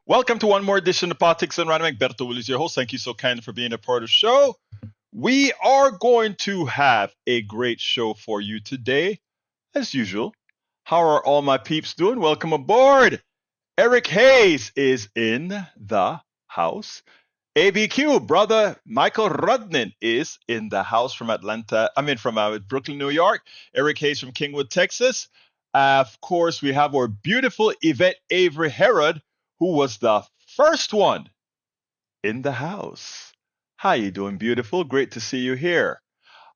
Welcome to one more edition of Politics and Random. Egberto, Willies, your host. Thank you so kindly for being a part of the show. We are going to have a great show for you today, as usual. How are all my peeps doing? Welcome aboard. Eric Hayes is in the house. ABQ, brother Michael Rudnin is in the house from Brooklyn, New York. Eric Hayes from Kingwood, Texas. Of course, we have our beautiful Yvette Avery Herod, who was the first one in the house. How you doing, beautiful? Great to see you here.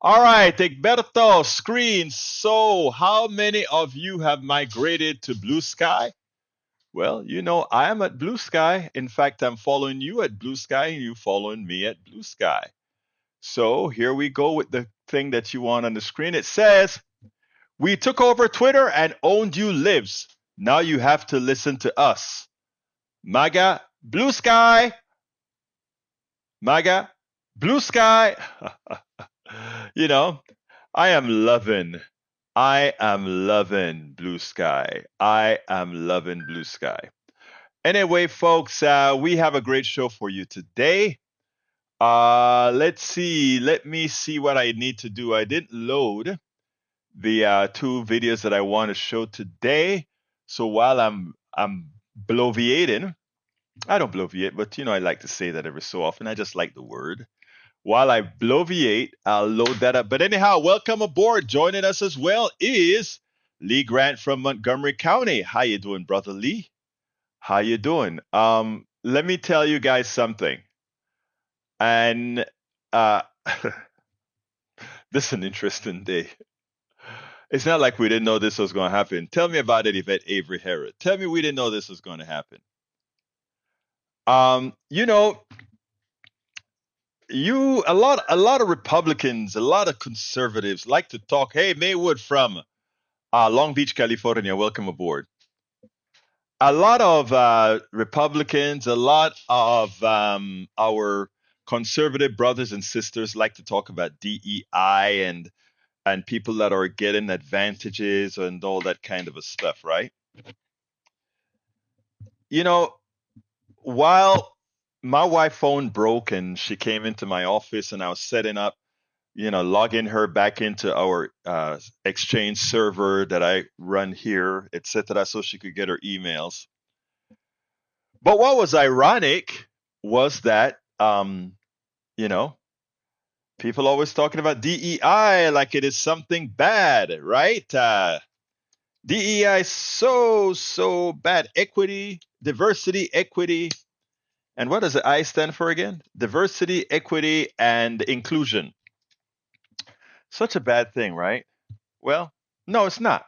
All right, Egberto, screen. So, how many of you have migrated to Blue Sky? Well, I am at Blue Sky. In fact, I'm following you at Blue Sky and you following me at Blue Sky. So here we go with the thing that you want on the screen. It says, we took over Twitter and owned you lives. Now you have to listen to us. MAGA, Blue Sky. MAGA, Blue Sky. I am loving Blue Sky. I am loving Blue Sky. Anyway, folks, we have a great show for you today. Let's see. Let me see what I need to do. I didn't load the two videos that I want to show today. So while I'm bloviating, I don't bloviate, but I like to say that every so often. I just like the word. While I bloviate, I'll load that up. But anyhow, welcome aboard. Joining us as well is Lee Grant from Montgomery County. How you doing, brother Lee? How you doing? Let me tell you guys something. And this is an interesting day. It's not like we didn't know this was going to happen. Tell me about it, Yvette Avery Herod. Tell me we didn't know this was going to happen. A lot of Republicans, a lot of conservatives like to talk. Hey, Maywood from Long Beach, California, welcome aboard. A lot of Republicans, a lot of our conservative brothers and sisters like to talk about DEI and people that are getting advantages and all that kind of a stuff, right? While my wife phone broke and she came into my office and I was setting up, logging her back into our Exchange server that I run here, etc., so she could get her emails. But what was ironic was that, people always talking about DEI like it is something bad, right? DEI is so bad. Equity, diversity, equity. And what does the I stand for again? Diversity, equity, and inclusion. Such a bad thing, right? Well, no, it's not.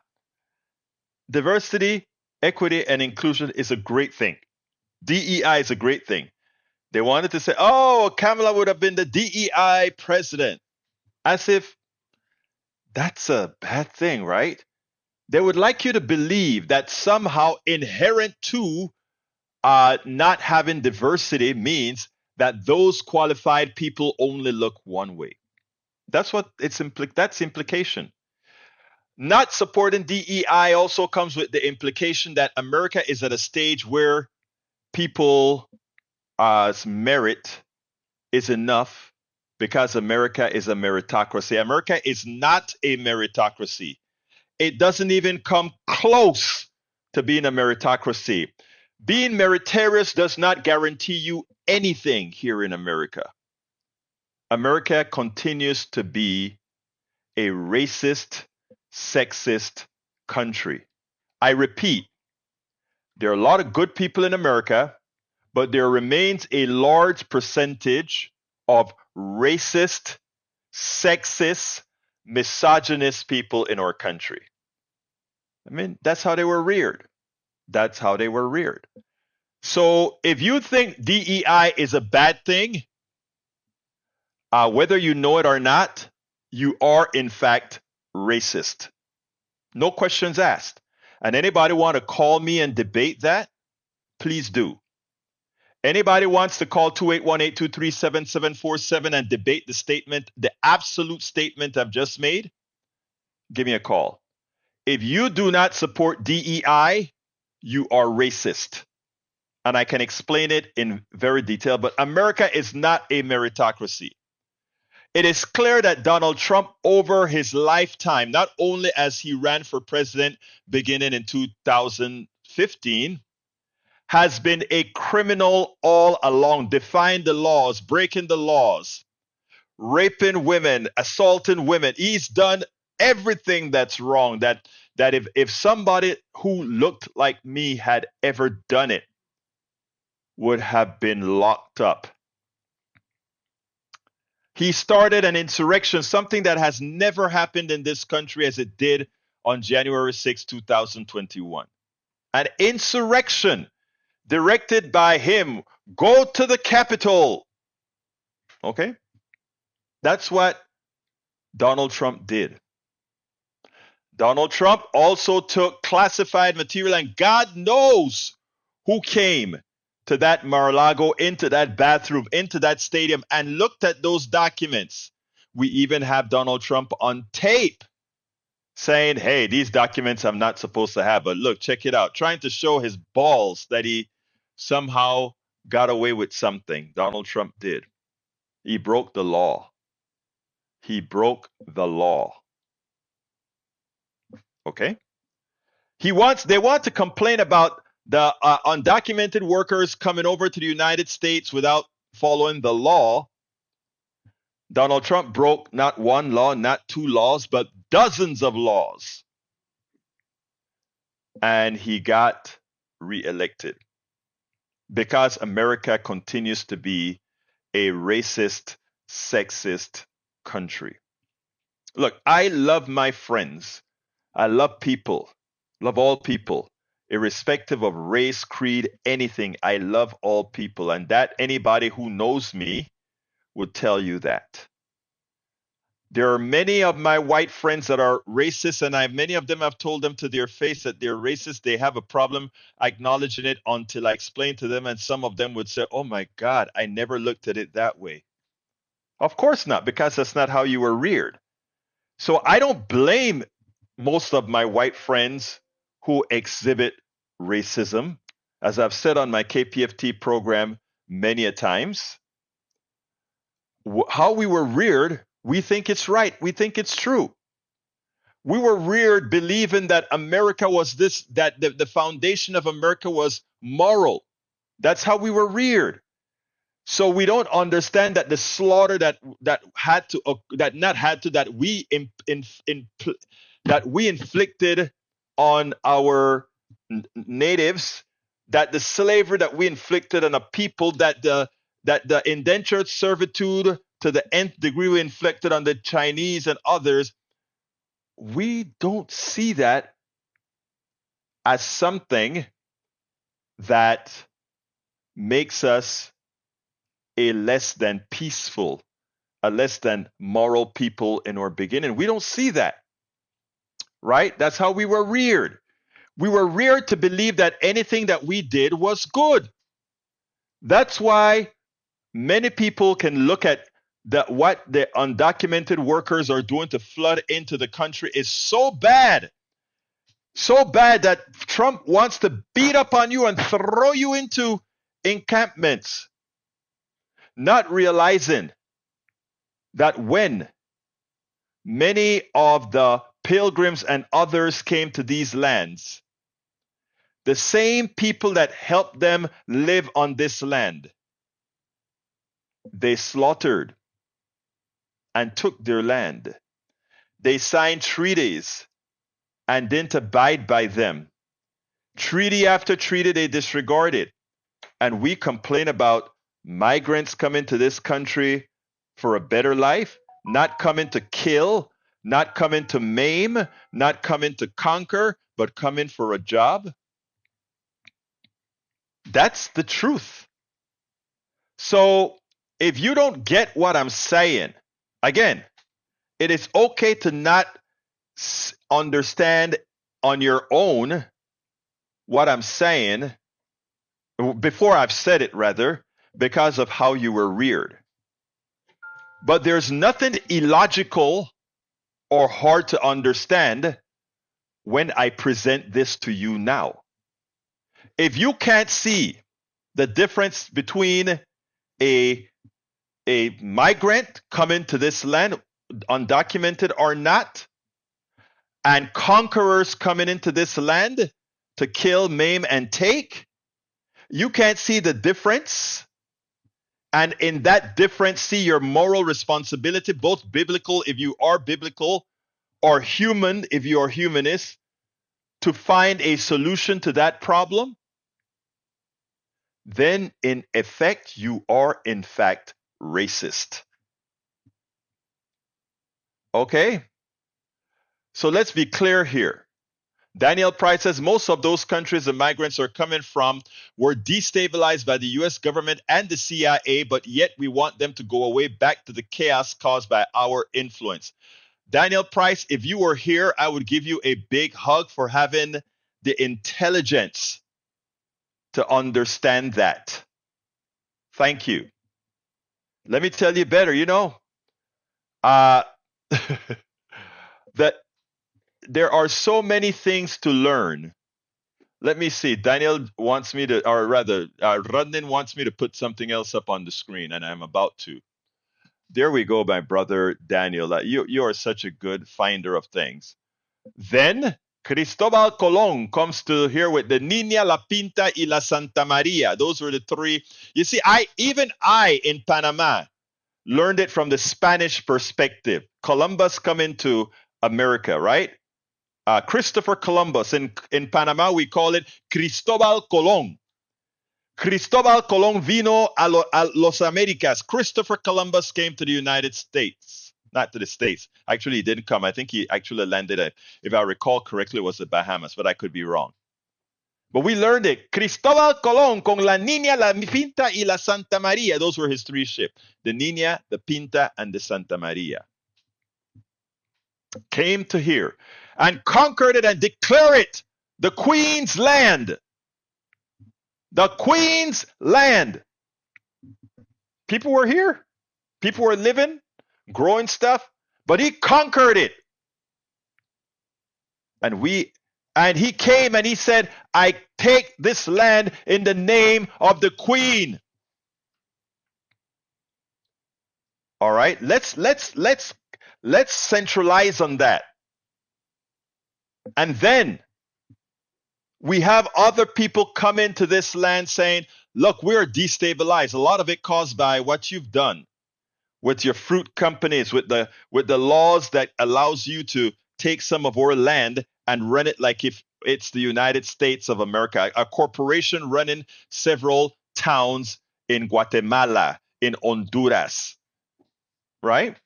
Diversity, equity, and inclusion is a great thing. DEI is a great thing. They wanted to say, oh, Kamala would have been the DEI president. As if that's a bad thing, right? They would like you to believe that somehow inherent to not having diversity means that those qualified people only look one way. That's what that's implication. Not supporting DEI also comes with the implication that America is at a stage where people's merit is enough because America is a meritocracy. America is not a meritocracy. It doesn't even come close to being a meritocracy. Being meritorious does not guarantee you anything here in America. America continues to be a racist, sexist country. I repeat, there are a lot of good people in America, but there remains a large percentage of racist, sexist, misogynist people in our country. I mean, that's how they were reared. That's how they were reared. So if you think DEI is a bad thing, whether you know it or not, you are in fact racist. No questions asked. And anybody want to call me and debate that? Please do. Anybody wants to call 281-823-7747 and debate the statement, the absolute statement I've just made? Give me a call. If you do not support DEI, you are racist. and I can explain it in very detail, but America is not a meritocracy. It is clear that Donald Trump, over his lifetime, not only as he ran for president beginning in 2015, has been a criminal all along, defying the laws, breaking the laws, raping women, assaulting women. He's done everything that's wrong. That if somebody who looked like me had ever done it, would have been locked up. He started an insurrection, something that has never happened in this country as it did on January 6, 2021. An insurrection directed by him. Go to the Capitol. Okay? That's what Donald Trump did. Donald Trump also took classified material, and God knows who came to that Mar-a-Lago, into that bathroom, into that stadium, and looked at those documents. We even have Donald Trump on tape saying, hey, these documents I'm not supposed to have, but look, check it out. Trying to show his balls that he somehow got away with something. Donald Trump did. He broke the law. He broke the law. Okay? They want to complain about the undocumented workers coming over to the United States without following the law. Donald Trump broke not one law, not two laws, but dozens of laws. And he got reelected because America continues to be a racist, sexist country. Look, I love my friends. I love people, love all people, irrespective of race, creed, anything. I love all people. And that anybody who knows me would tell you that. There are many of my white friends that are racist, and many of them have told them to their face that they're racist. They have a problem acknowledging it until I explain to them, and some of them would say, oh my God, I never looked at it that way. Of course not, because that's not how you were reared. So I don't blame most of my white friends who exhibit racism. As I've said on my KPFT program many a times, how we were reared, we think it's right. We think it's true. We were reared believing that America was this, that the foundation of America was moral. That's how we were reared. So we don't understand that the slaughter that we inflicted on our natives, that the slavery that we inflicted on a people, that the indentured servitude to the nth degree we inflicted on the Chinese and others, we don't see that as something that makes us a less than peaceful, a less than moral people in our beginning. We don't see that, right? That's how we were reared. We were reared to believe that anything that we did was good. That's why many people can look at what the undocumented workers are doing to flood into the country is so bad that Trump wants to beat up on you and throw you into encampments, not realizing that when many of the pilgrims and others came to these lands, the same people that helped them live on this land, they slaughtered and took their land. They signed treaties and didn't abide by them. Treaty after treaty, they disregarded. And we complain about migrants coming to this country for a better life, not coming to kill, not coming to maim, not coming to conquer, but coming for a job. That's the truth. So if you don't get what I'm saying, again, it is okay to not understand on your own what I'm saying, before I've said it rather, because of how you were reared. But there's nothing illogical or hard to understand when I present this to you now. If you can't see the difference between a migrant coming to this land, undocumented or not, and conquerors coming into this land to kill, maim, and take. You can't see the difference. And in that difference, see your moral responsibility, both biblical, if you are biblical, or human, if you are humanist, to find a solution to that problem. Then, in effect, you are, in fact, racist. Okay? So let's be clear here. Daniel Price says most of those countries the migrants are coming from were destabilized by the US government and the CIA, but yet we want them to go away back to the chaos caused by our influence. Daniel Price, if you were here, I would give you a big hug for having the intelligence to understand that. Thank you. Let me tell you better, that there are so many things to learn. Let me see. Daniel wants me to, or rather, Rudnin wants me to put something else up on the screen, and I'm about to. There we go, my brother Daniel. You are such a good finder of things. Then Cristobal Colon comes to here with the Niña, La Pinta, y La Santa Maria. Those were the three. You see, even I in Panama learned it from the Spanish perspective. Columbus coming to America, right? Christopher Columbus. In Panama, we call it Cristobal Colon. Cristobal Colon vino a los Americas. Christopher Columbus came to the United States. Not to the States. Actually, he didn't come. I think he actually landed, if I recall correctly, it was the Bahamas, but I could be wrong. But we learned it. Cristobal Colon con la Niña, la Pinta, y la Santa Maria. Those were his three ships. The Niña, the Pinta, and the Santa Maria. Came to here and conquered it and declared it the Queen's land. The Queen's land. People were here. People were living, growing stuff, but he conquered it. And he came and he said, I take this land in the name of the Queen. All right, let's centralize on that. And then we have other people come into this land saying, look, we're destabilized. A lot of it caused by what you've done with your fruit companies, with the laws that allows you to take some of our land and run it like if it's the United States of America. A corporation running several towns in Guatemala, in Honduras, right?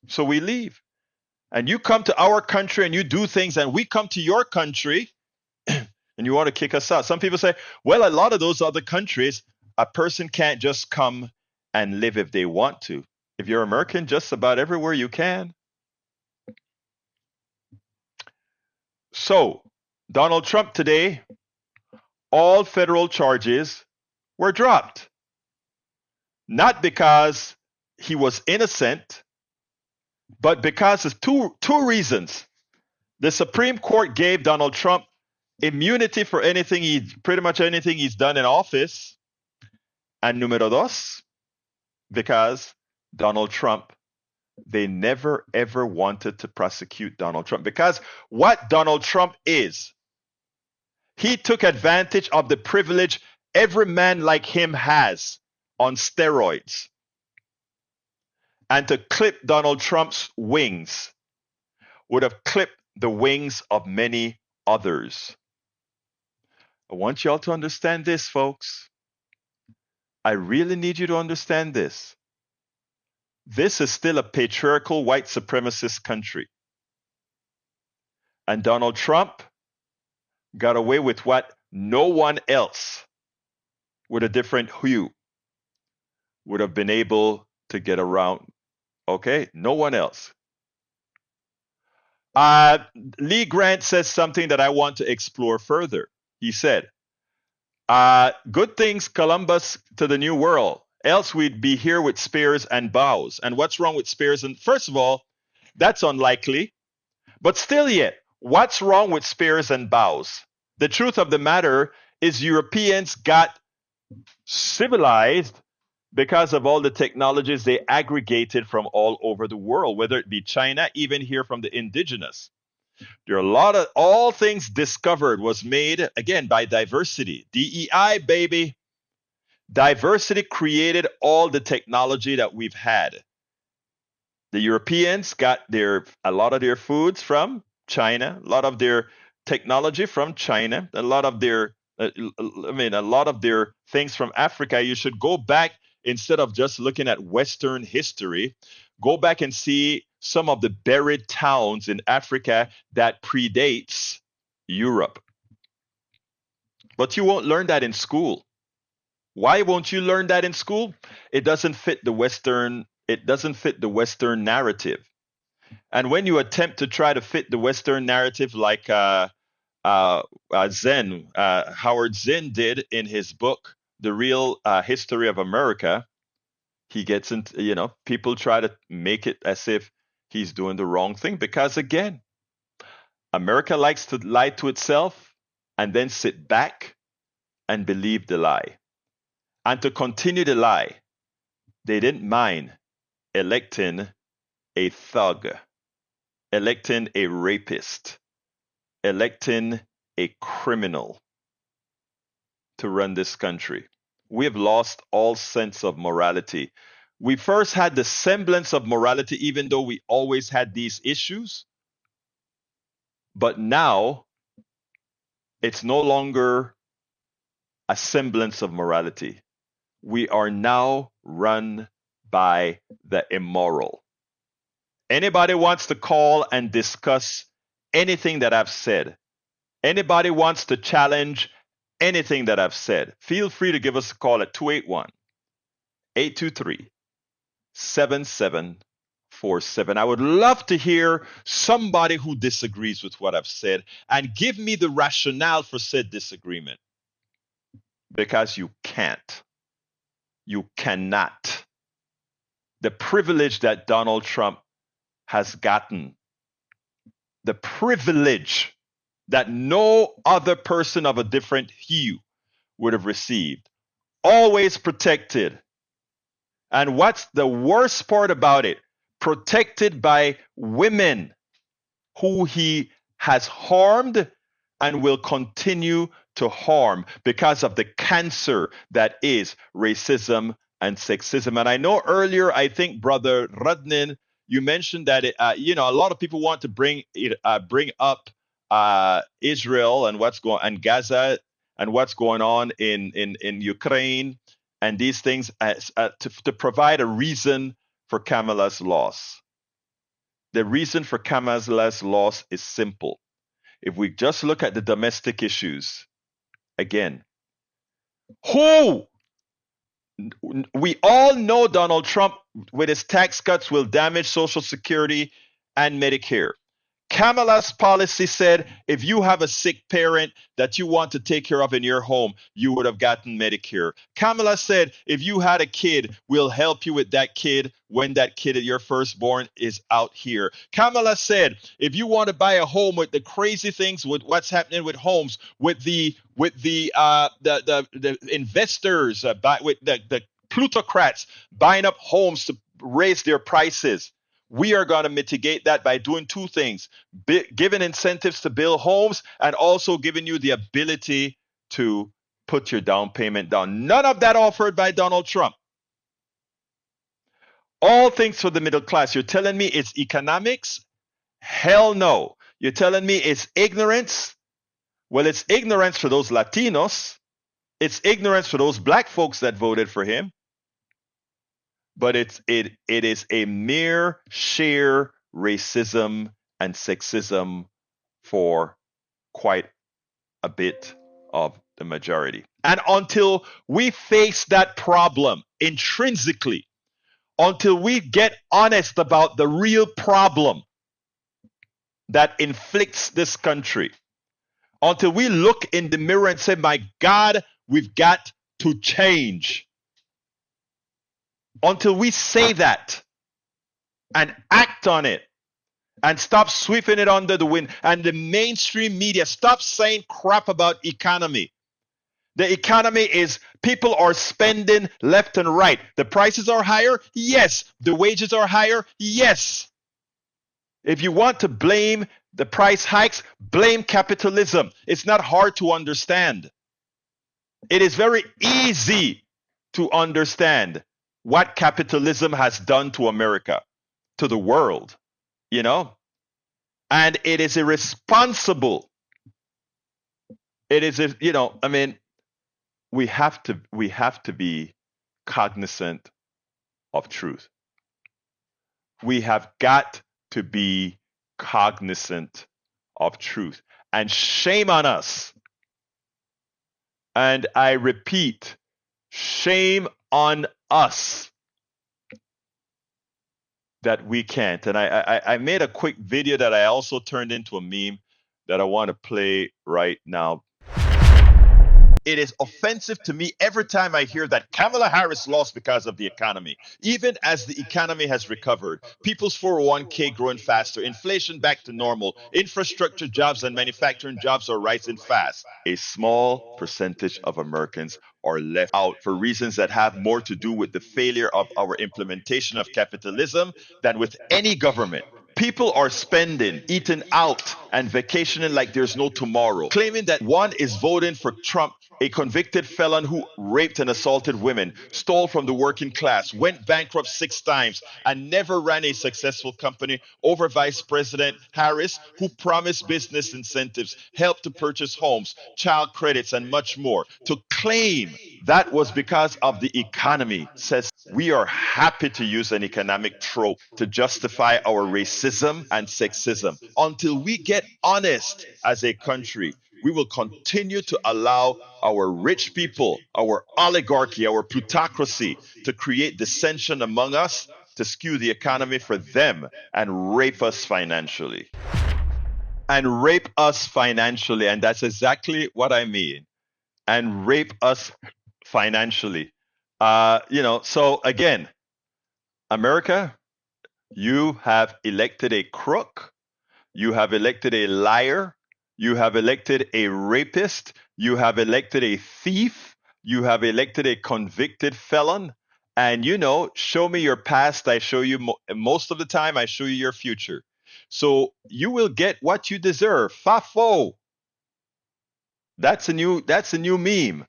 So we leave. And you come to our country and you do things, and we come to your country and you want to kick us out. Some people say, well, a lot of those other countries, a person can't just come and live if they want to. If you're American, just about everywhere you can. So, Donald Trump today, all federal charges were dropped. Not because he was innocent, but because of two reasons. The Supreme Court gave Donald Trump immunity for pretty much anything he's done in office. And número dos, because Donald Trump, they never ever wanted to prosecute Donald Trump. Because what Donald Trump is, he took advantage of the privilege every man like him has on steroids. And to clip Donald Trump's wings would have clipped the wings of many others. I want y'all to understand this, folks. I really need you to understand this. This is still a patriarchal white supremacist country. And Donald Trump got away with what no one else with a different hue would have been able to get around. Okay? No one else. Lee Grant says something that I want to explore further. He said, good things Columbus to the New World. Else we'd be here with spears and bows. And what's wrong with spears? And first of all, that's unlikely. But still yet, what's wrong with spears and bows? The truth of the matter is Europeans got Civilized because of all the technologies they aggregated from all over the world, whether it be China, even here from the indigenous. There are a lot of all things discovered was made again by diversity. DEI, baby. Diversity created all the technology that we've had. The Europeans got a lot of their foods from China, a lot of their technology from China, a lot of their a lot of their things from Africa. You should go back instead of just looking at Western history. Go back and see some of the buried towns in Africa that predates Europe. But you won't learn that in school. Why won't you learn that in school? It doesn't fit the Western narrative. And when you attempt to try to fit the Western narrative like Howard Zinn did in his book, The Real History of America, he gets into, people try to make it as if he's doing the wrong thing because, again, America likes to lie to itself and then sit back and believe the lie. And to continue the lie, they didn't mind electing a thug, electing a rapist, electing a criminal to run this country. We have lost all sense of morality. We first had the semblance of morality, even though we always had these issues. But now it's no longer a semblance of morality. We are now run by the immoral. Anybody wants to call and discuss anything that I've said, anybody wants to challenge anything that I've said, feel free to give us a call at 281-823-7747. I would love to hear somebody who disagrees with what I've said and give me the rationale for said disagreement. Because you can't. You cannot. The privilege that Donald Trump has gotten, the privilege that no other person of a different hue would have received, always protected. And what's the worst part about it? Protected by women who he has harmed and will continue to harm because of the cancer that is racism and sexism. And I know earlier, I think Brother Rudnin, you mentioned that a lot of people want to bring up Israel and and Gaza and what's going on in Ukraine and these things to provide a reason for Kamala's loss. The reason for Kamala's loss is simple. If we just look at the domestic issues, again, we all know Donald Trump with his tax cuts will damage Social Security and Medicare. Kamala's policy said if you have a sick parent that you want to take care of in your home, you would have gotten Medicare. Kamala said if you had a kid, we'll help you with that kid when that kid, your firstborn, is out here. Kamala said if you want to buy a home with the crazy things with what's happening with homes, with the investors, with the plutocrats buying up homes to raise their prices. We are going to mitigate that by doing two things, giving incentives to build homes and also giving you the ability to put your down payment down. None of that offered by Donald Trump. All things for the middle class. You're telling me it's economics? Hell no. You're telling me it's ignorance? Well, it's ignorance for those Latinos. It's ignorance for those black folks that voted for him. But it is a mere sheer racism and sexism for quite a bit of the majority. And until we face that problem intrinsically, until we get honest about the real problem that inflicts this country, until we look in the mirror and say, my God, we've got to change. Until we say that and act on it and stop sweeping it under the wind, and the mainstream media stop saying crap about economy. The economy is, people are spending left and right. The prices are higher? Yes. The wages are higher? Yes. If you want to blame the price hikes, blame capitalism. It's not hard to understand. It is very easy to understand what capitalism has done to America, to the world, you know? And it is irresponsible. It is, I mean, we have to be cognizant of truth. We have got to be cognizant of truth. And shame on us. And I repeat, shame on us that we can't. And I made a quick video that I also turned into a meme that I want to play right now. It is offensive to me every time I hear that Kamala Harris lost because of the economy. Even as the economy has recovered, people's 401k growing faster, inflation back to normal, infrastructure jobs and manufacturing jobs are rising fast. A small percentage of Americans are left out for reasons that have more to do with the failure of our implementation of capitalism than with any government. People are spending, eating out, and vacationing like there's no tomorrow, claiming that one is voting for Trump, a convicted felon who raped and assaulted women, stole from the working class, went bankrupt 6 times, and never ran a successful company, over Vice President Harris, who promised business incentives, help to purchase homes, child credits, and much more. To claim that was because of the economy says we are happy to use an economic trope to justify our racism and sexism. Until we get honest as a country, we will continue to allow our rich people, our oligarchy, our plutocracy to create dissension among us, to skew the economy for them and rape us financially. And rape us financially. And that's exactly what I mean. And rape us financially. So again, America, you have elected a crook, you have elected a liar, you have elected a rapist, you have elected a thief, you have elected a convicted felon. And show me your past, I show you most of the time, I show you your future. So you will get what you deserve. Fafo. That's a new meme.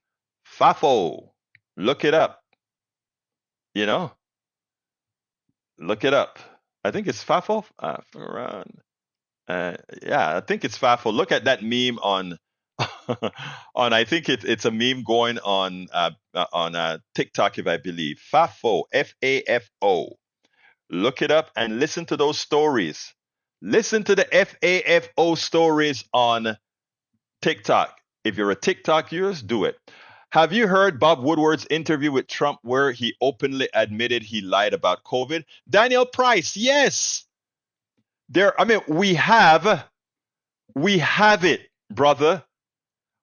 Fafo. Look it up. Look it up. I think it's Fafo. Yeah, I think it's Fafo. Look at that meme on I think it's a meme going on TikTok, if I believe. Fafo, Fafo. Look it up and listen to those stories. Listen to the Fafo stories on TikTok. If you're a TikTok user, do it. Have you heard Bob Woodward's interview with Trump where he openly admitted he lied about COVID? Daniel Price, yes. We have it, brother.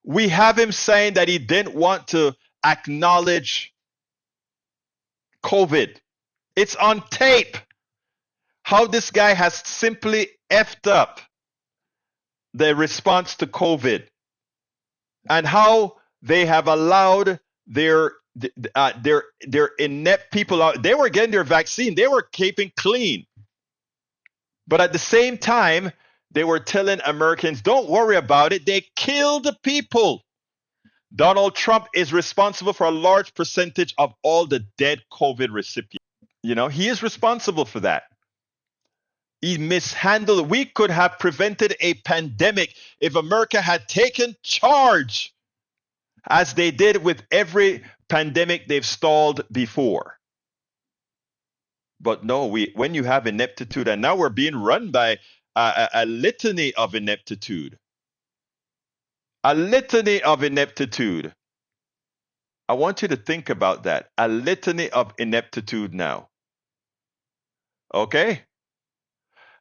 We have him saying that he didn't want to acknowledge COVID. It's on tape. How this guy has simply effed up the response to COVID, and how they have allowed their inept people out. They were getting their vaccine. They were keeping clean. But at the same time, they were telling Americans, don't worry about it. They killed the people. Donald Trump is responsible for a large percentage of all the dead COVID recipients. He is responsible for that. He mishandled. We could have prevented a pandemic if America had taken charge, as they did with every pandemic they've stalled before. But no, when you have ineptitude, and now we're being run by a litany of ineptitude. A litany of ineptitude. I want you to think about that. A litany of ineptitude now. Okay?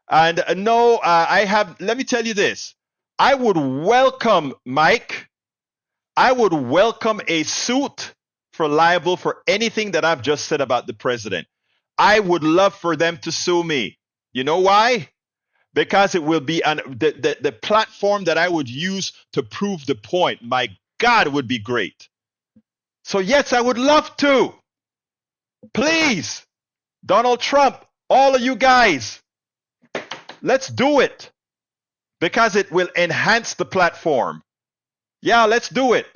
And no, let me tell you this. I would welcome, Mike, I would welcome a suit for liable for anything that I've just said about the president. I would love for them to sue me. You know why? Because it will be the platform that I would use to prove the point. My God, it would be great. So yes, I would love to. Please, Donald Trump, all of you guys, let's do it because it will enhance the platform. Yeah, let's do it.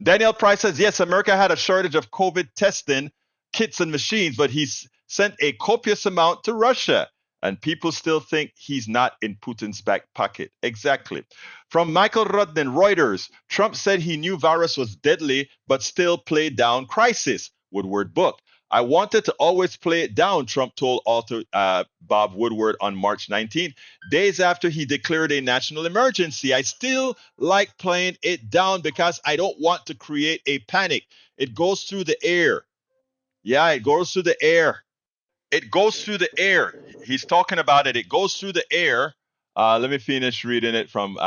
Daniel Price says, yes, America had a shortage of COVID testing kits and machines, but he's sent a copious amount to Russia. And people still think he's not in Putin's back pocket. Exactly. From Michael Rudden, Reuters, Trump said he knew virus was deadly, but still played down crisis. Woodward book. I wanted to always play it down, Trump told author Bob Woodward on March 19th. Days after he declared a national emergency, I still like playing it down because I don't want to create a panic. It goes through the air. Yeah, it goes through the air. It goes through the air. He's talking about it. It goes through the air. Let me finish reading it from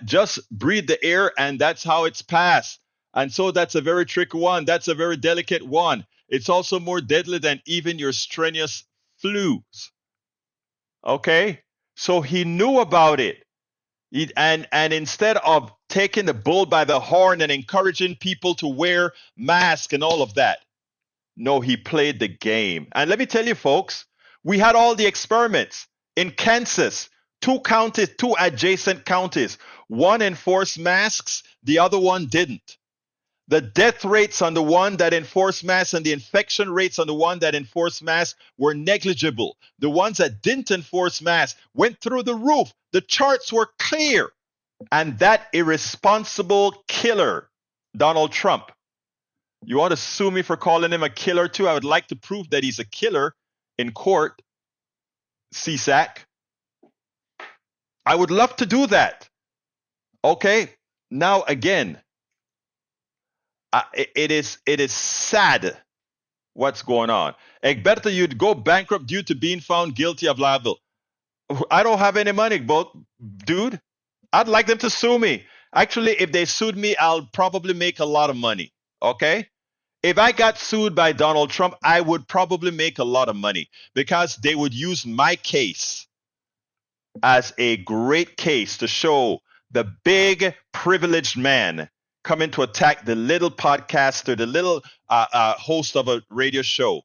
just breathe the air, and that's how it's passed. And so that's a very tricky one. That's a very delicate one. It's also more deadly than even your strenuous flus. Okay? So he knew about it. And instead of taking the bull by the horn and encouraging people to wear masks and all of that, no, he played the game. And let me tell you, folks, we had all the experiments in Kansas, two counties, two adjacent counties. One enforced masks, the other one didn't. The death rates on the one that enforced masks and the infection rates on the one that enforced masks were negligible. The ones that didn't enforce masks went through the roof. The charts were clear. And that irresponsible killer, Donald Trump, you want to sue me for calling him a killer too? I would like to prove that he's a killer in court, CSAC. I would love to do that. Okay, now again, it is sad what's going on. Egberto, you'd go bankrupt due to being found guilty of libel. I don't have any money, dude. I'd like them to sue me. Actually, if they sued me, I'll probably make a lot of money. Okay? If I got sued by Donald Trump, I would probably make a lot of money because they would use my case as a great case to show the big privileged man coming to attack the little podcaster, the little host of a radio show.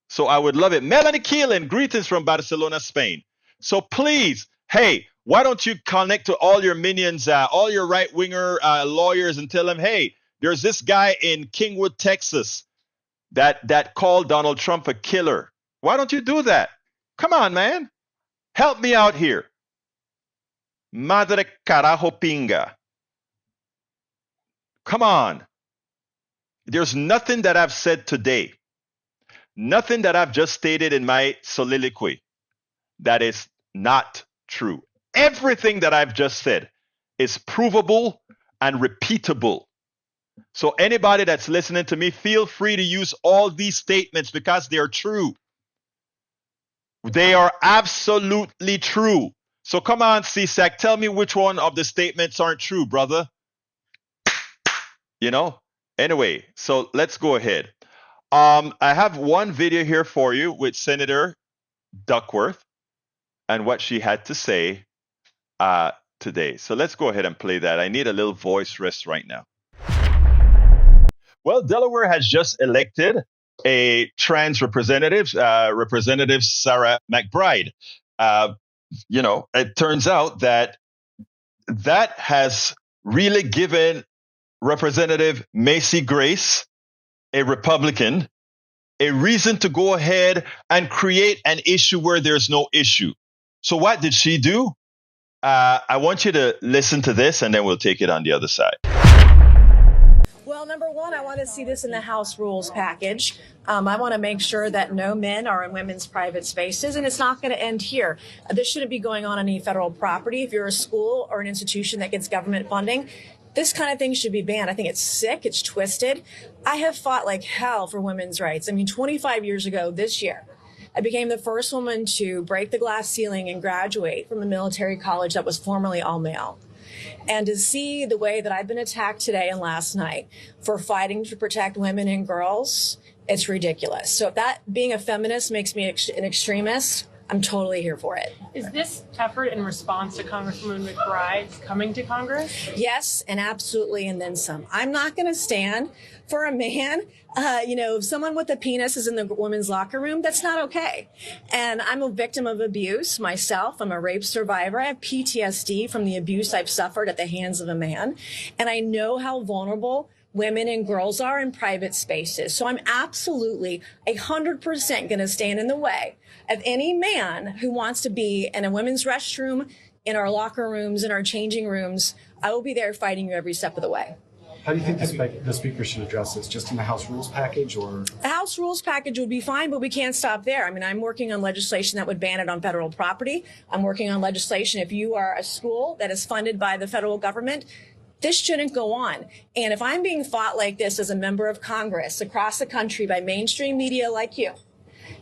So I would love it. Melanie Keelan, greetings from Barcelona, Spain. So please, hey, why don't you connect to all your minions, all your right-winger lawyers and tell them, hey, there's this guy in Kingwood, Texas that called Donald Trump a killer. Why don't you do that? Come on, man. Help me out here. Madre carajo pinga. Come on. There's nothing that I've said today, nothing that I've just stated in my soliloquy that is not true. Everything that I've just said is provable and repeatable. So anybody that's listening to me, feel free to use all these statements because they are true. They are absolutely true. So come on, CSAC, tell me which one of the statements aren't true, brother. You know? Anyway, so let's go ahead. I have one video here for you with Senator Duckworth and what she had to say today. So let's go ahead and play that. I need a little voice rest right now. Well, Delaware has just elected a trans representative, Representative Sarah McBride. It turns out that has really given Representative Mace Grace, a Republican, a reason to go ahead and create an issue where there's no issue. So what did she do? I want you to listen to this, and then we'll take it on the other side. Well, number one, I want to see this in the House rules package. I want to make sure that no men are in women's private spaces, and it's not going to end here. This shouldn't be going on any federal property. If you're a school or an institution that gets government funding, this kind of thing should be banned. I think it's sick. It's twisted. I have fought like hell for women's rights. I mean, 25 years ago this year, I became the first woman to break the glass ceiling and graduate from a military college that was formerly all male. And to see the way that I've been attacked today and last night for fighting to protect women and girls, it's ridiculous. So if that being a feminist makes me an extremist, I'm totally here for it. Is this effort in response to Congresswoman McBride's coming to Congress? Yes, and absolutely, and then some. I'm not going to stand for a man. If someone with a penis is in the women's locker room, that's not okay. And I'm a victim of abuse myself. I'm a rape survivor. I have PTSD from the abuse I've suffered at the hands of a man. And I know how vulnerable women and girls are in private spaces. So I'm absolutely 100% going to stand in the way of any man who wants to be in a women's restroom, in our locker rooms, in our changing rooms. I will be there fighting you every step of the way. How do you think the Speaker should address this? Just in the House Rules package, or? The House Rules package would be fine, but we can't stop there. I mean, I'm working on legislation that would ban it on federal property. I'm working on legislation if you are a school that is funded by the federal government, this shouldn't go on. And if I'm being fought like this as a member of Congress across the country by mainstream media like you,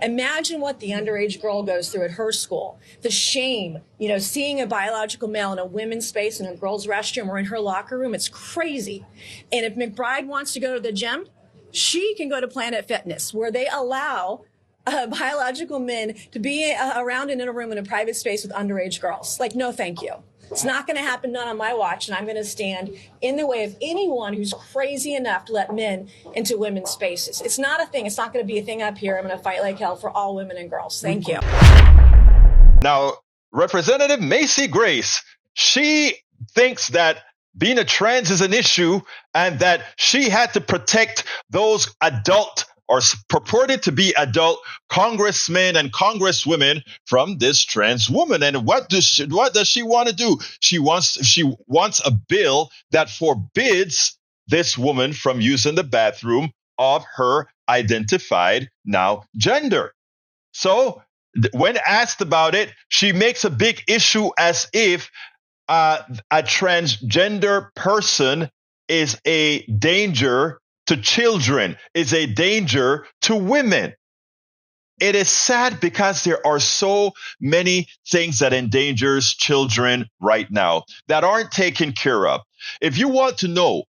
imagine what the underage girl goes through at her school. The shame, seeing a biological male in a women's space in a girl's restroom or in her locker room, it's crazy. And if McBride wants to go to the gym, she can go to Planet Fitness, where they allow biological men to be around in a room in a private space with underage girls. Like, no, thank you. It's not going to happen, none on my watch, and I'm going to stand in the way of anyone who's crazy enough to let men into women's spaces. It's not a thing. It's not going to be a thing up here. I'm going to fight like hell for all women and girls. Thank you. Now, Representative Mace Grace, she thinks that being a trans is an issue and that she had to protect those adult or purported to be adult congressmen and congresswomen from this trans woman. And what does she want to do? She wants a bill that forbids this woman from using the bathroom of her identified now gender. So when asked about it, she makes a big issue as if a transgender person is a danger to children, is a danger to women. It is sad because there are so many things that endangers children right now that aren't taken care of. If you want to know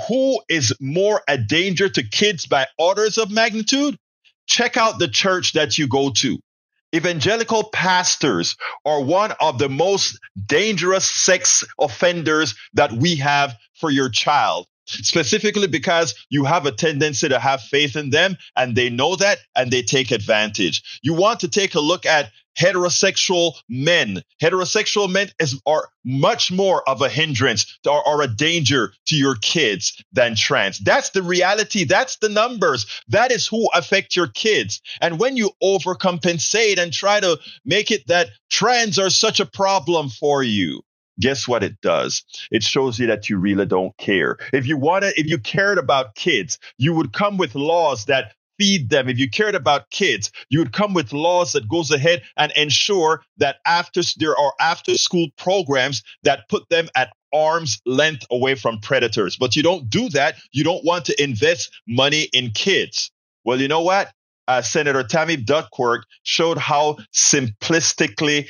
who is more a danger to kids by orders of magnitude, check out the church that you go to. Evangelical pastors are one of the most dangerous sex offenders that we have for your child. Specifically because you have a tendency to have faith in them and they know that and they take advantage. You want to take a look at heterosexual men. Heterosexual men are much more of a hindrance or a danger to your kids than trans. That's the reality. That's the numbers. That is who affect your kids. And when you overcompensate and try to make it that trans are such a problem for you, guess what it does? It shows you that you really don't care. If you cared about kids, you would come with laws that feed them. If you cared about kids, you would come with laws that goes ahead and ensure that there are after school programs that put them at arm's length away from predators. But you don't do that. You don't want to invest money in kids. Well, you know what? Senator Tammy Duckworth showed how simplistically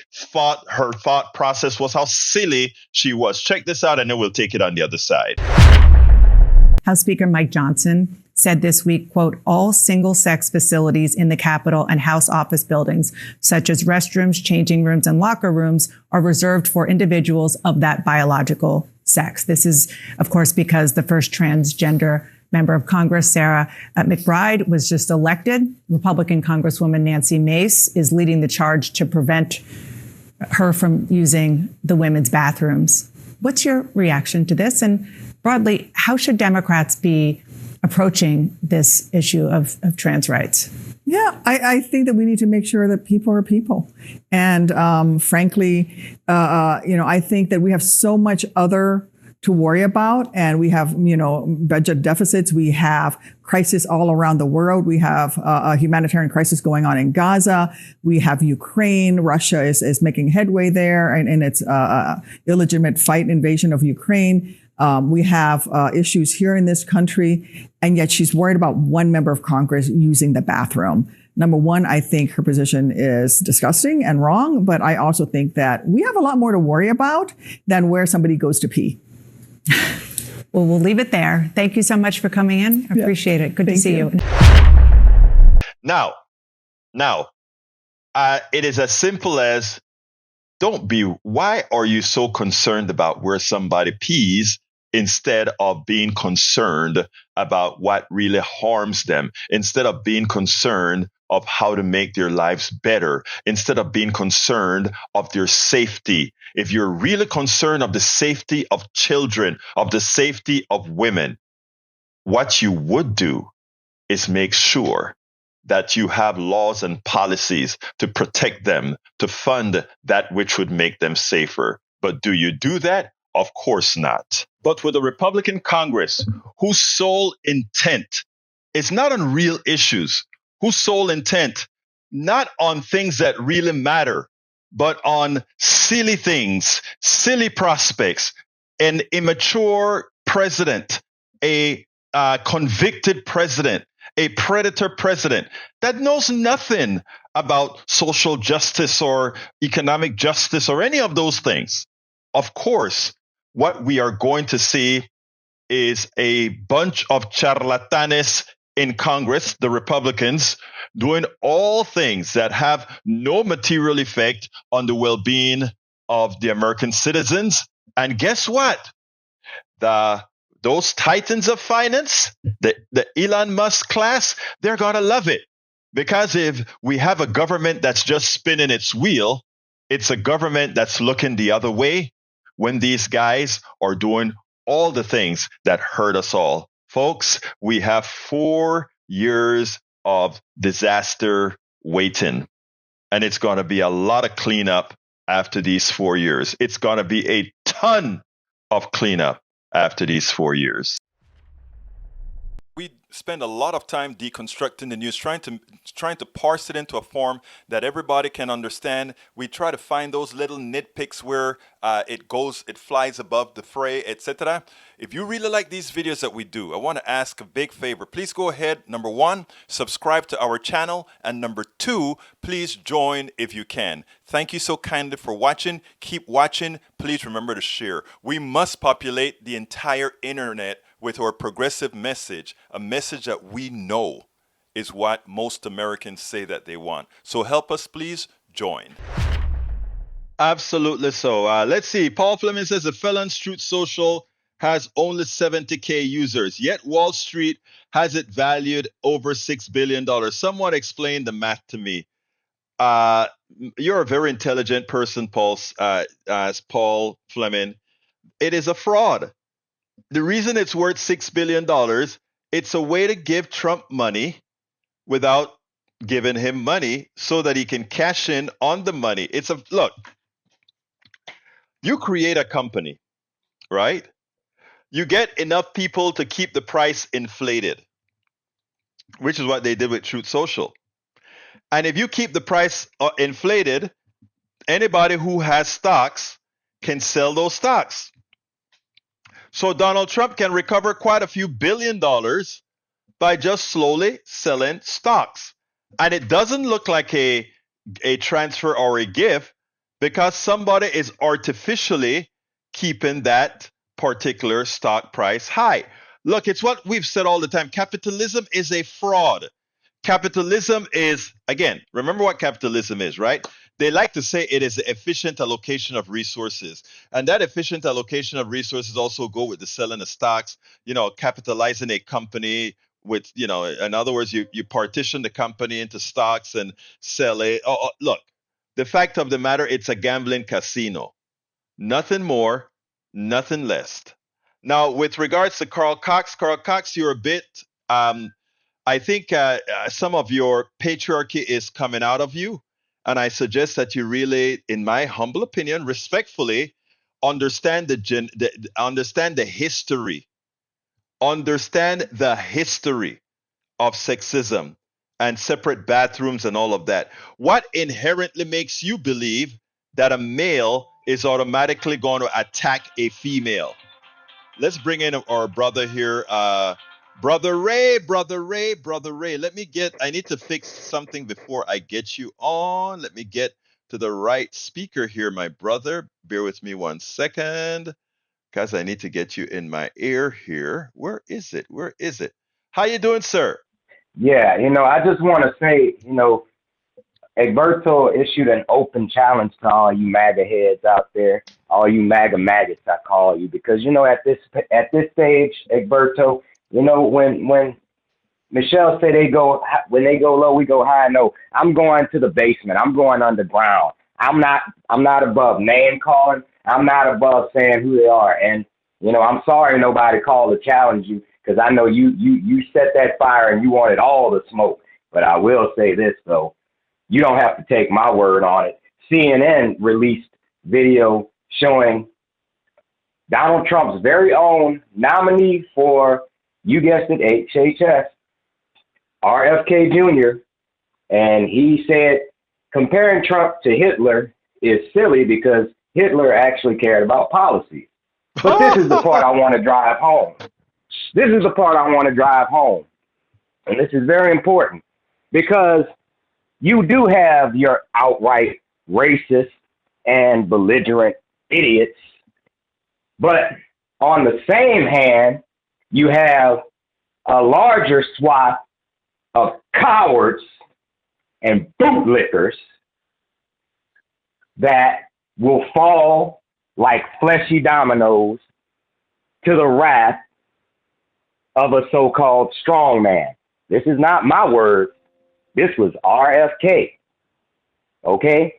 her thought process was, how silly she was. Check this out, and then we'll take it on the other side. House Speaker Mike Johnson said this week, quote, all single-sex facilities in the Capitol and House office buildings, such as restrooms, changing rooms, and locker rooms, are reserved for individuals of that biological sex. This is, of course, because the first transgender member of Congress, Sarah McBride, was just elected. Republican Congresswoman Nancy Mace is leading the charge to prevent her from using the women's bathrooms. What's your reaction to this? And broadly, how should Democrats be approaching this issue of trans rights? Yeah, I think that we need to make sure that people are people. And frankly, I think that we have so much other to worry about. And we have, budget deficits. We have crisis all around the world. We have a humanitarian crisis going on in Gaza. We have Ukraine. Russia is making headway there and its illegitimate invasion of Ukraine. We have issues here in this country. And yet she's worried about one member of Congress using the bathroom. Number one, I think her position is disgusting and wrong. But I also think that we have a lot more to worry about than where somebody goes to pee. Well, we'll leave it there. Thank you so much for coming in. I appreciate it. Good to see you. Now, it is as simple as why are you so concerned about where somebody pees instead of being concerned about what really harms them, instead of being concerned of how to make their lives better, instead of being concerned of their safety. If you're really concerned of the safety of children, of the safety of women, what you would do is make sure that you have laws and policies to protect them, to fund that which would make them safer. But do you do that? Of course not. But with a Republican Congress whose sole intent is not on real issues, whose sole intent not on things that really matter, but on silly things, silly prospects, an immature president, a convicted president, a predator president that knows nothing about social justice or economic justice or any of those things. Of course, what we are going to see is a bunch of charlatanes in Congress, the Republicans, doing all things that have no material effect on the well-being of the American citizens. And guess what? Those titans of finance, the Elon Musk class, they're going to love it. Because if we have a government that's just spinning its wheel, it's a government that's looking the other way when these guys are doing all the things that hurt us all. Folks, we have 4 years of disaster waiting, and it's going to be a lot of cleanup after these 4 years. It's going to be a ton of cleanup after these 4 years. We spend a lot of time deconstructing the news, trying to parse it into a form that everybody can understand. We try to find those little nitpicks where it flies above the fray, etc. If you really like these videos that we do, I want to ask a big favor. Please go ahead. Number 1, subscribe to our channel. And number 2, please join if you can. Thank you so kindly for watching. Keep watching. Please remember to share. We must populate the entire internet with our progressive message, a message that we know is what most Americans say that they want. So help us, please join. Absolutely so. Let's see. Paul Fleming says the Felon's Truth Social has only 70K users, yet Wall Street has it valued over $6 billion. Someone explain the math to me. You're a very intelligent person, Paul Fleming. It is a fraud. The reason it's worth $6 billion, it's a way to give Trump money without giving him money so that he can cash in on the money. Look, you create a company, right? You get enough people to keep the price inflated, which is what they did with Truth Social. And if you keep the price inflated, anybody who has stocks can sell those stocks. So Donald Trump can recover quite a few $1 billion by just slowly selling stocks. And it doesn't look like a transfer or a gift because somebody is artificially keeping that particular stock price high. Look, it's what we've said all the time. Capitalism is a fraud. Capitalism is, again, remember what capitalism is, right? They like to say it is the efficient allocation of resources. And that efficient allocation of resources also go with the selling of stocks, capitalizing a company with, in other words, you partition the company into stocks and sell it. Look, the fact of the matter, it's a gambling casino. Nothing more, nothing less. Now, with regards to Carl Cox, you're a bit, I think some of your patriarchy is coming out of you. And I suggest that you really, in my humble opinion, respectfully, understand the history. Understand the history of sexism and separate bathrooms and all of that. What inherently makes you believe that a male is automatically going to attack a female? Let's bring in our brother here. Brother Ray. I need to fix something before I get you on. Let me get to the right speaker here, my brother. Bear with me 1 second, because I need to get you in my ear here. Where is it? How you doing, sir? Yeah, I just want to say, Egberto issued an open challenge to all you MAGA heads out there, all you MAGA maggots, I call you, because at this stage, Egberto, when Michelle say when they go low, we go high. No, I'm going to the basement. I'm going underground. I'm not above name calling. I'm not above saying who they are. And I'm sorry nobody called to challenge you, because I know you set that fire and you wanted all the smoke. But I will say this though, you don't have to take my word on it. CNN released video showing Donald Trump's very own nominee for, you guessed it, HHS, RFK Jr., and he said comparing Trump to Hitler is silly because Hitler actually cared about policy. But this is the part I want to drive home. This is the part I want to drive home. And this is very important because you do have your outright racist and belligerent idiots. But on the same hand, you have a larger swath of cowards and bootlickers that will fall like fleshy dominoes to the wrath of a so-called strong man. This is not my word. This was RFK. Okay?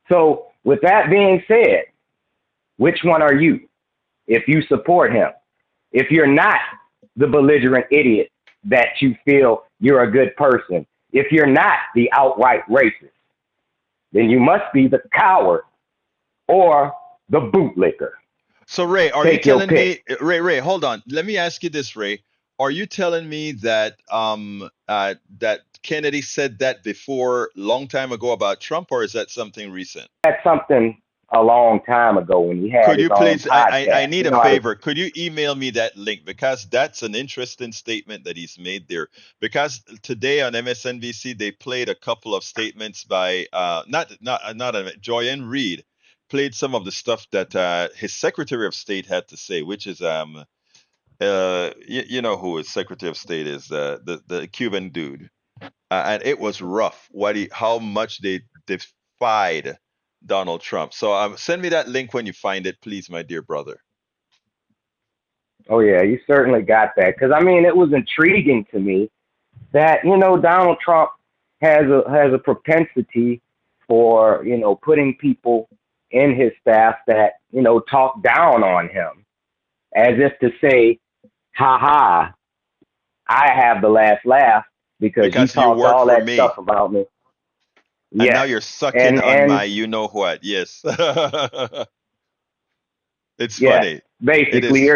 So with that being said, which one are you if you support him? If you're not the belligerent idiot that you feel you're a good person, if you're not the outright racist, then you must be the coward or the bootlicker. So Ray, are you telling me, Ray, hold on. Let me ask you this, Ray. Are you telling me that that Kennedy said that before, long time ago about Trump, or is that something recent? That's something a long time ago when he had Could his you own please, podcast. I need a favor. Could you email me that link? Because that's an interesting statement that he's made there. Because today on MSNBC, they played a couple of statements by, Joyanne Reed played some of the stuff that his Secretary of State had to say, which is, you know who his Secretary of State is, the Cuban dude. And it was rough how much they defied Donald Trump. So send me that link when you find it, please, my dear brother. Oh yeah, you certainly got that. Because I mean, it was intriguing to me that Donald Trump has a propensity for putting people in his staff that talk down on him, as if to say, "Ha ha, I have the last laugh because you talked all that stuff about me." And now you're sucking on my you-know-what. Yes. It's funny. Basically,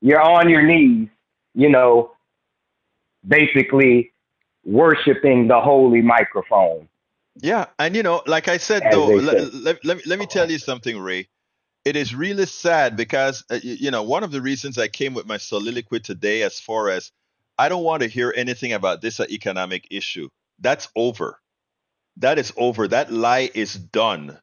you're on your knees, basically worshiping the holy microphone. Yeah. And, like I said, though, let me tell you something, Ray. It is really sad because, one of the reasons I came with my soliloquy today, as far as I don't want to hear anything about this economic issue. That's over. That is over. That lie is done.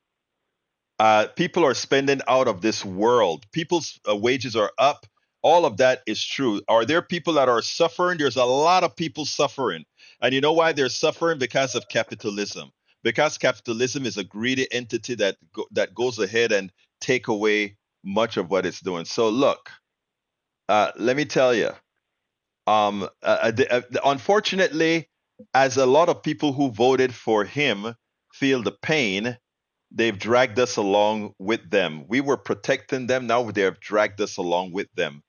People are spending out of this world. People's wages are up. All of that is true. Are there people that are suffering? There's a lot of people suffering. And you know why they're suffering? Because of capitalism. Because capitalism is a greedy entity that goes ahead and take away much of what it's doing. So look, let me tell you, unfortunately, as a lot of people who voted for him feel the pain, they've dragged us along with them. We were protecting them. Now they have dragged us along with them.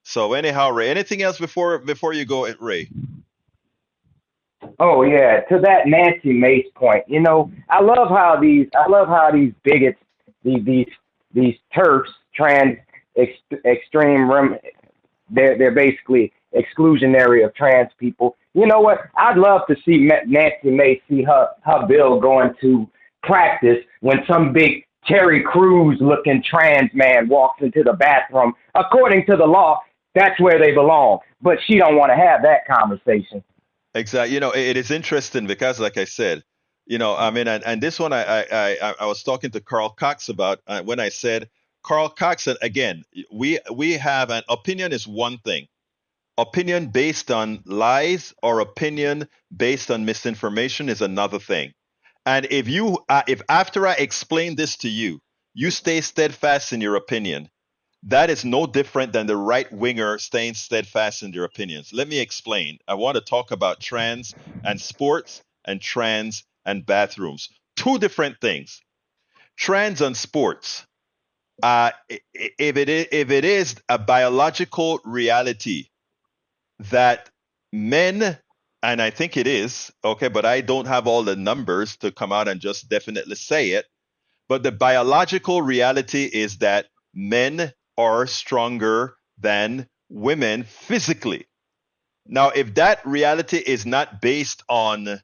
So anyhow, Ray, anything else before you go, Ray? Oh yeah, to that Nancy Mace point, I love how these bigots, these TERFs, extreme, they're basically exclusionary of trans people. You know what? I'd love to see Nancy Mace see her bill going to practice when some big Terry Crews looking trans man walks into the bathroom. According to the law, that's where they belong. But she don't want to have that conversation. Exactly. It is interesting because, like I said, and this one I was talking to Carl Cox about when I said, Carl Cox, and again, we have an opinion is one thing. Opinion based on lies or opinion based on misinformation is another thing. And if after I explain this to you, you stay steadfast in your opinion, that is no different than the right winger staying steadfast in their opinions. Let me explain. I want to talk about trans and sports and trans and bathrooms. Two different things. Trans and sports. If it is a biological reality that men, and I think it is, okay, but I don't have all the numbers to come out and just definitely say it. But the biological reality is that men are stronger than women physically. Now, if that reality is not based on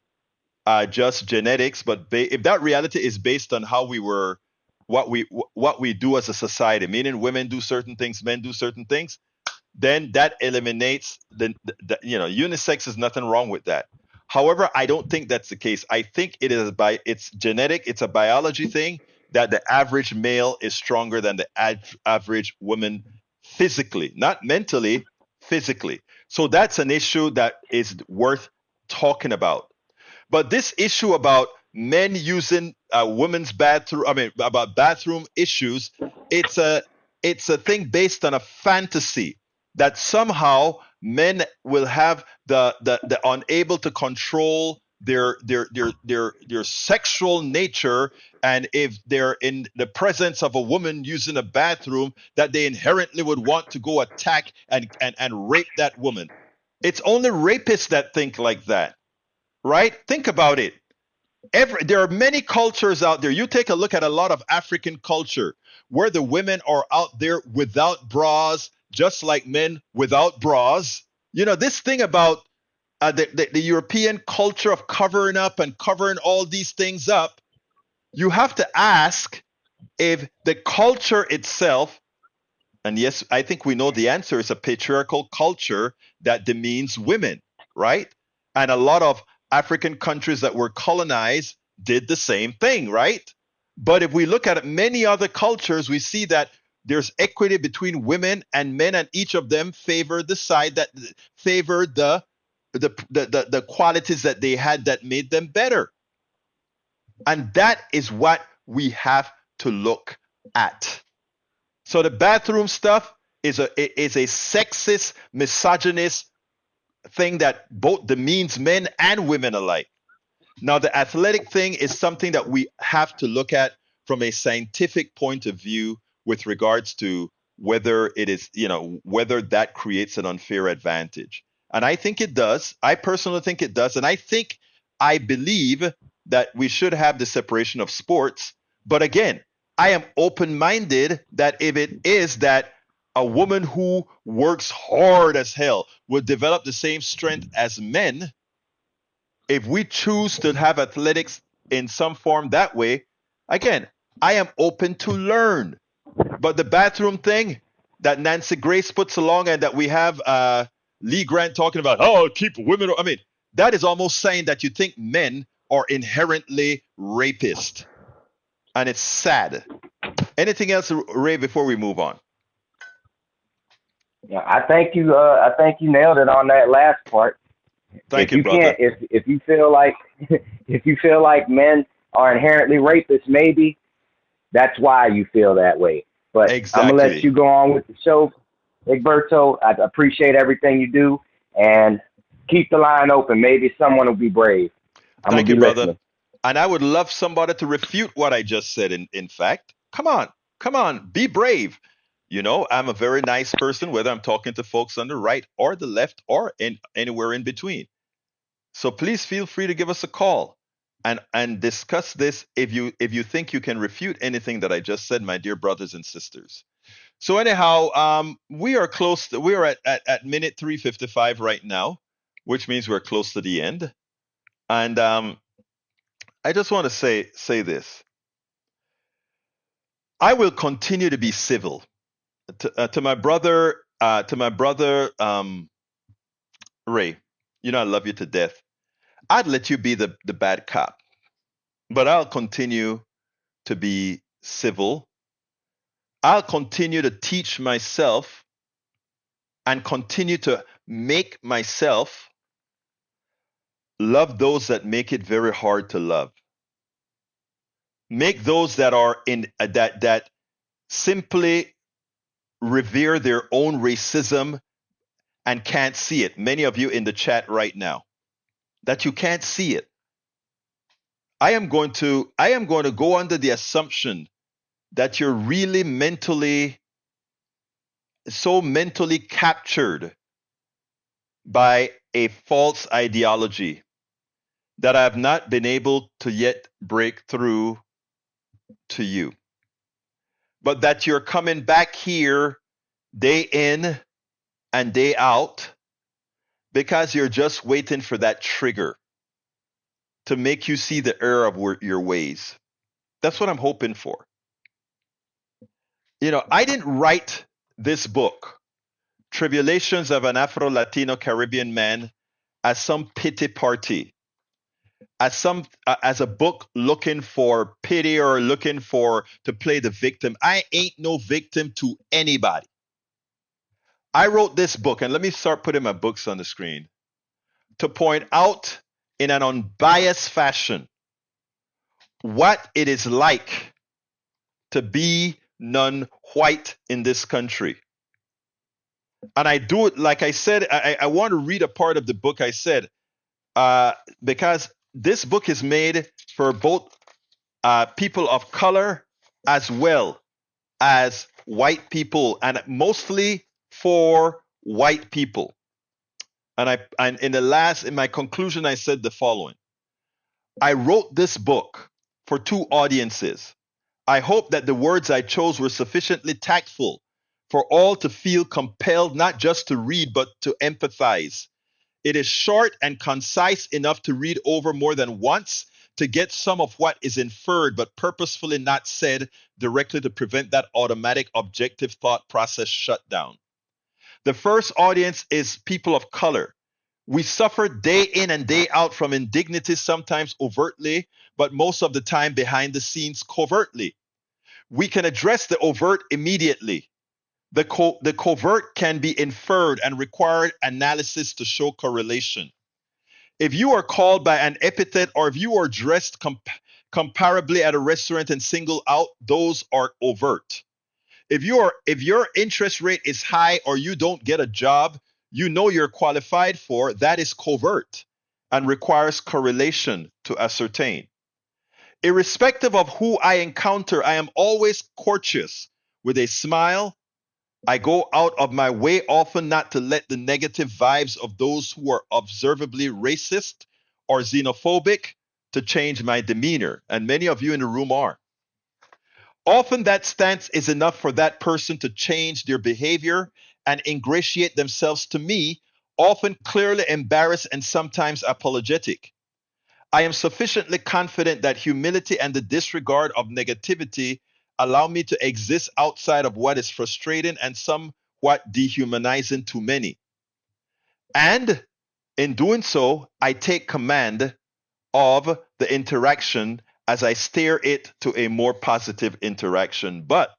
just genetics, but if that reality is based on how we were, what we do as a society, meaning women do certain things, men do certain things, then that eliminates the unisex is nothing wrong with that. However, I don't think that's the case. I think it's genetic, it's a biology thing that the average male is stronger than the average woman physically, not mentally, physically. So that's an issue that is worth talking about. But this issue about men using women's bathroom, I mean, about bathroom issues, it's a thing based on a fantasy that somehow men will have the unable to control their sexual nature, and if they're in the presence of a woman using a bathroom, that they inherently would want to go attack and rape that woman. It's only rapists that think like that, right? Think about it. There are many cultures out there. You take a look at a lot of African culture where the women are out there without bras, just like men without bras. This thing about the European culture of covering up and covering all these things up, you have to ask if the culture itself, and yes, I think we know the answer is a patriarchal culture that demeans women, right? And a lot of African countries that were colonized did the same thing, right? But if we look at many other cultures, we see that there's equity between women and men, and each of them favored the side that favored the qualities that they had that made them better. And that is what we have to look at. So the bathroom stuff is a sexist, misogynist thing that both demeans men and women alike. Now, the athletic thing is something that we have to look at from a scientific point of view with regards to whether it is, whether that creates an unfair advantage. And I think it does. I personally think it does. And I believe that we should have the separation of sports. But again, I am open-minded that if it is that a woman who works hard as hell would develop the same strength as men, if we choose to have athletics in some form that way, again, I am open to learn. But the bathroom thing that Nancy Grace puts along, and that we have Lee Grant talking about, keep women. I mean, that is almost saying that you think men are inherently rapist. And it's sad. Anything else, Ray, before we move on? Yeah, I think you nailed it on that last part. Thank you, brother. If you feel like men are inherently rapists, maybe that's why you feel that way. But exactly. I'm gonna let you go on with the show, Egberto. I appreciate everything you do, and keep the line open. Maybe someone will be brave. Thank you, brother. And I would love somebody to refute what I just said. In fact, come on, be brave. I'm a very nice person, whether I'm talking to folks on the right or the left or anywhere in between. So please feel free to give us a call and discuss this if you think you can refute anything that I just said, my dear brothers and sisters. So anyhow, we are close. We are at minute 3:55 right now, which means we're close to the end. And I just want to say this. I will continue to be civil to my brother. Ray. I love you to death. I'd let you be the bad cop, but I'll continue to be civil. I'll continue to teach myself and continue to make myself love those that make it very hard to love. make those that are in that simply revere their own racism and can't see it. Many of you in the chat right now, that you can't see it. I am going to go under the assumption that you're really mentally captured by a false ideology that I have not been able to yet break through to you. But that you're coming back here day in and day out because you're just waiting for that trigger to make you see the error of your ways. That's what I'm hoping for. I didn't write this book, Tribulations of an Afro-Latino Caribbean Man, as some pity party, as a book looking for pity or looking to play the victim. I ain't no victim to anybody. I wrote this book, and let me start putting my books on the screen, to point out in an unbiased fashion what it is like to be non-white in this country. And I do it, like I said, I want to read a part of the book I said, because this book is made for both people of color as well as white people, and mostly for white people. And in my conclusion, I said the following: I wrote this book for two audiences. I hope that the words I chose were sufficiently tactful for all to feel compelled not just to read, but to empathize. It is short and concise enough to read over more than once to get some of what is inferred, but purposefully not said directly, to prevent that automatic objective thought process shutdown. The first audience is people of color. We suffer day in and day out from indignities, sometimes overtly, but most of the time behind the scenes covertly. We can address the overt immediately. The covert can be inferred and require analysis to show correlation. If you are called by an epithet, or if you are dressed comparably at a restaurant and singled out, those are overt. If your interest rate is high or you don't get a job you know you're qualified for, that is covert and requires correlation to ascertain. Irrespective of who I encounter, I am always courteous with a smile. I go out of my way often not to let the negative vibes of those who are observably racist or xenophobic to change my demeanor, and many of you in the room are. Often that stance is enough for that person to change their behavior and ingratiate themselves to me, often clearly embarrassed and sometimes apologetic. I am sufficiently confident that humility and the disregard of negativity allow me to exist outside of what is frustrating and somewhat dehumanizing to many. And in doing so, I take command of the interaction as I steer it to a more positive interaction. But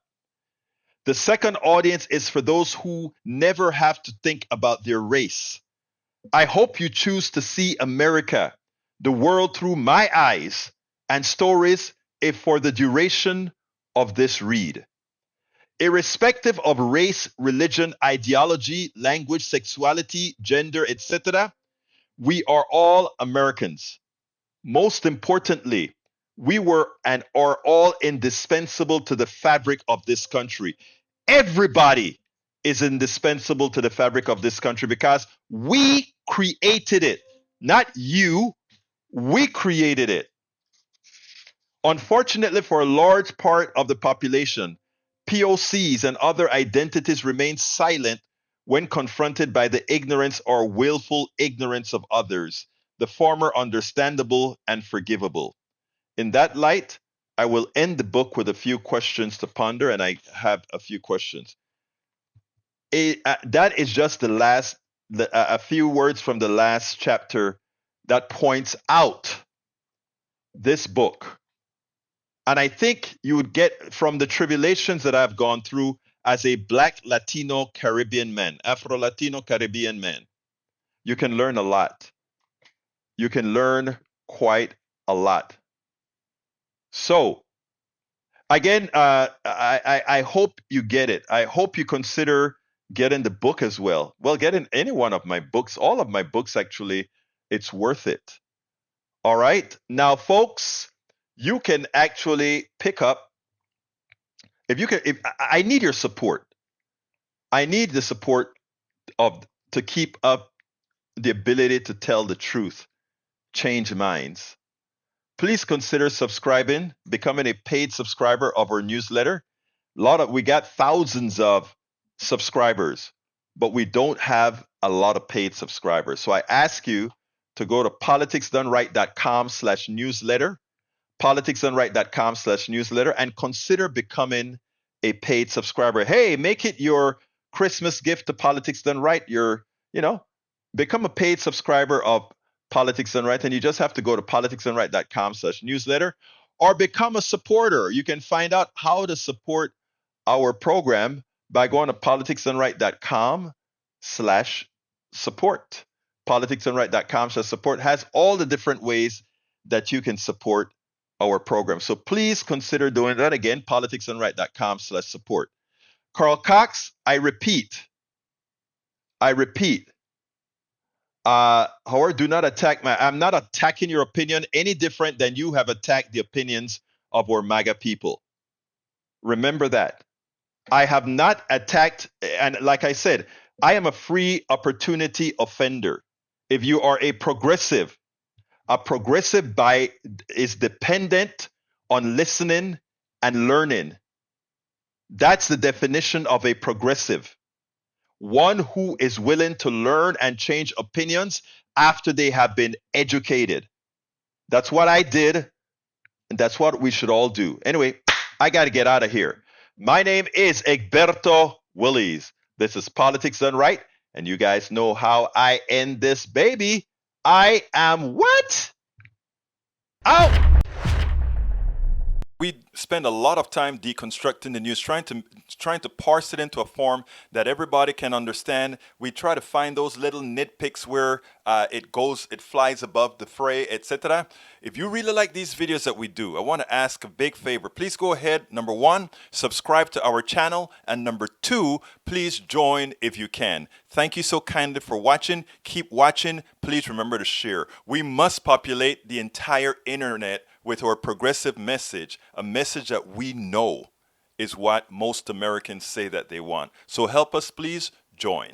the second audience is for those who never have to think about their race. I hope you choose to see America, the world, through my eyes and stories, if for the duration of this read. Irrespective of race, religion, ideology, language, sexuality, gender, etc., we are all Americans. Most importantly, we were and are all indispensable to the fabric of this country. Everybody is indispensable to the fabric of this country because we created it. Not you, we created it. Unfortunately, for a large part of the population, POCs and other identities remain silent when confronted by the ignorance or willful ignorance of others, the former understandable and forgivable. In that light, I will end the book with a few questions to ponder, and I have a few questions. That is just a few words from the last chapter that points out this book. And I think you would get from the tribulations that I've gone through as a Black Latino Caribbean man, Afro-Latino Caribbean man, you can learn a lot. You can learn quite a lot. So Again, I hope you get it. I hope you consider getting the book as well. Well, getting any one of my books, all of my books actually, it's worth it. All right. Now, folks, you can actually pick up if you can. If I need your support, I need the support of to keep up the ability to tell the truth, change minds. Please consider subscribing, becoming a paid subscriber of our newsletter. We got thousands of subscribers, but we don't have a lot of paid subscribers. So I ask you to go to politicsdoneright.com/newsletter, politicsdoneright.com/newsletter, and consider becoming a paid subscriber. Hey, make it your Christmas gift to Politics Done Right. Become a paid subscriber of Politics Done Right, and you just have to go to politicsdoneright.com/newsletter or become a supporter. You can find out how to support our program by going to politicsdoneright.com/support. Politicsdoneright.com/support has all the different ways that you can support our program. So please consider doing that. Again, politicsdoneright.com/support. Carl Cox, I repeat, Howard, do not attack I'm not attacking your opinion any different than you have attacked the opinions of our MAGA people. Remember that. I have not attacked, and like I said, I am a free opportunity offender. If you are a progressive is dependent on listening and learning. That's the definition of a progressive. One who is willing to learn and change opinions after they have been educated. That's what I did, and that's what we should all do. Anyway, I got to get out of here. My name is Egberto Willies. This is Politics Done Right, and you guys know how I end this baby. I am what? Out! We spend a lot of time deconstructing the news, trying to parse it into a form that everybody can understand. We try to find those little nitpicks where it flies above the fray, etc. If you really like these videos that we do, I want to ask a big favor. Please go ahead, number one, subscribe to our channel, and number two, please join if you can. Thank you so kindly for watching. Keep watching. Please remember to share. We must populate the entire internet with our progressive message, a message that we know is what most Americans say that they want. So help us, please join.